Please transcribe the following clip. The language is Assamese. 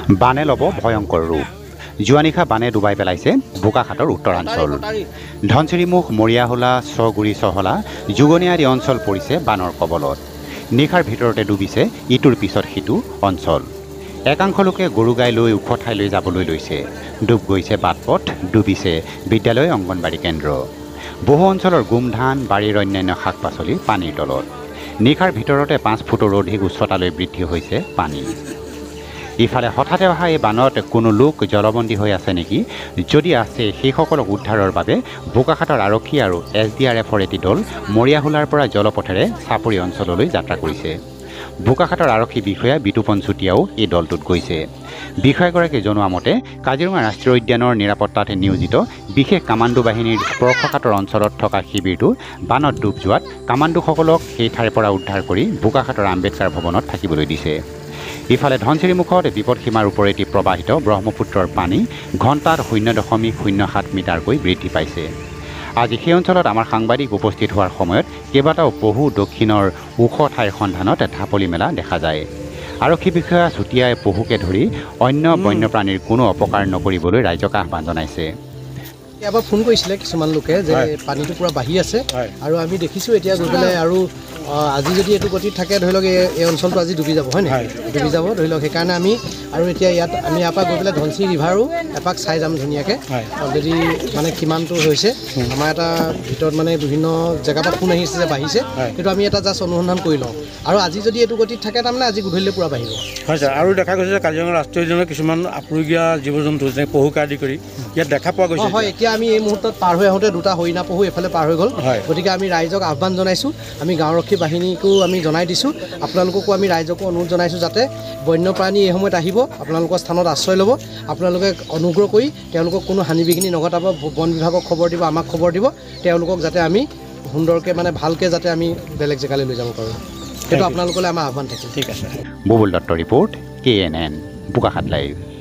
বানে ল'ব ভয়ংকৰ ৰূপ যোৱা নিশা বানে ডুবাই পেলাইছে বোকাখাটৰ উত্তৰাঞ্চল ধনচিৰিমুখ মৰিয়াহোলা ছগুৰি চহলা যুগনি আদি অঞ্চল পৰিছে বানৰ কবলত নিশাৰ ভিতৰতে ডুবিছে ইটোৰ পিছত সিটো অঞ্চল একাংশ লোকে গৰু গাই লৈ ওখ ঠাইলৈ যাবলৈ লৈছে ডুব গৈছে বাটপথ ডুবিছে বিদ্যালয় অংগনবাড়ী কেন্দ্ৰ বহু অঞ্চলৰ গোমধান বাৰীৰ অন্যান্য শাক পাচলি পানীৰ তলত নিশাৰ ভিতৰতে 5 ফুটৰো অধিক উচ্চতালৈ বৃদ্ধি হৈছে পানী ইফালে হঠাতে অহা এই বানত কোনো লোক জলবন্দী হৈ আছে নেকি যদি আছে সেইসকলক উদ্ধাৰৰ বাবে বোকাখাটৰ আৰক্ষী আৰু SDRFৰ এটি দল মৰিয়াহোলাৰ পৰা জলপথেৰে চাপৰি অঞ্চললৈ যাত্ৰা কৰিছে বোকাখাটৰ আৰক্ষী বিষয়া বিতুপন চুতীয়াও এই দলটোত গৈছে বিষয়াগৰাকীয়ে জনোৱা মতে কাজিৰঙা ৰাষ্ট্ৰীয় উদ্যানৰ নিৰাপত্তাত নিয়োজিত বিশেষ কামাণ্ডো বাহিনীৰ স্পৰ্শকাতৰ অঞ্চলত থকা শিবিৰটো বানত ডুব যোৱাত কামাণ্ডোসকলক সেই ঠাইৰ পৰা উদ্ধাৰ কৰি বোকাখাটৰ আম্বেদকাৰ ভৱনত থাকিবলৈ দিছে ইফালে ধনচিৰিমুখত বিপদসীমাৰ ওপৰেদি প্ৰবাহিত ব্ৰহ্মপুত্ৰৰ পানী ঘণ্টাত 0.07 মিটাৰকৈ বৃদ্ধি পাইছে আজি সেই অঞ্চলত আমাৰ সাংবাদিক উপস্থিত হোৱাৰ সময়ত কেইবাটাও বহু দক্ষিণৰ ওখ ঠাইৰ সন্ধানত ঢাপলি মেলা দেখা যায় আৰক্ষী বিষয়া চুতীয়াই পহুকে ধৰি অন্য বন্যপ্ৰাণীৰ কোনো অপকাৰ নকৰিবলৈ ৰাইজক আহ্বান জনাইছে এবাৰ ফোন কৰিছিলে কিছুমান লোকে যে পানীটো পুৰা বাঢ়ি আছে আৰু আমি দেখিছোঁ এতিয়া গৈ পেলাই আৰু আজি যদি এইটো গতিত থাকে ধৰি লওক এই অঞ্চলটো আজি ডুবি যাব হয় নাই ডুবি যাব ধৰি লওক সেইকাৰণে আমি আৰু এতিয়া ইয়াত আমি ইয়াৰ পৰা গৈ পেলাই ধনচিৰি ৰিভাৰো এপাক চাই যাম ধুনীয়াকৈ অলৰেডি মানে কিমানটো হৈছে আমাৰ এটা ভিতৰত মানে বিভিন্ন জেগাৰ পৰা ফোন আহিছে যে বাঢ়িছে কিন্তু আমি এটা জাষ্ট অনুসন্ধান কৰি লওঁ আৰু আজি যদি এইটো গতিত থাকে তাৰমানে আজি গধূলিলৈ পূৰা বাঢ়িব হয় ছাৰ আৰু দেখা গৈছে যে কাজিৰঙা ৰাষ্ট্ৰীয় উদ্যানৰ কিছুমান আপুৰুগীয়া জীৱ জন্তু যেনে পহুকে আদি কৰি ইয়াত দেখা পোৱা গৈছে হয় এতিয়া আমি এই মুহূৰ্তত পাৰ হৈ আহোঁতে দুটা হৰিণা পহু এইফালে পাৰ হৈ গ'ল গতিকে আমি ৰাইজক আহ্বান জনাইছোঁ আমি গাঁওৰক্ষী বাহিনীকো আমি জনাই দিছোঁ আপোনালোককো আমি ৰাইজকো অনুৰোধ জনাইছোঁ যাতে বন্যপ্ৰাণী এই সময়ত আহিব আপোনালোকৰ স্থানত আশ্ৰয় ল'ব আপোনালোকে অনুগ্ৰহ কৰি তেওঁলোকক কোনো হানি বিঘিনি নঘটাব বন বিভাগক খবৰ দিব আমাক খবৰ দিব তেওঁলোকক যাতে আমি সুন্দৰকৈ মানে ভালকৈ যাতে আমি বেলেগ জেগালৈ লৈ যাব পাৰোঁ সেইটো আপোনালোকলৈ আমাৰ আহ্বান থাকিল ঠিক আছে Bubul Dutta report KNN Bokakhat live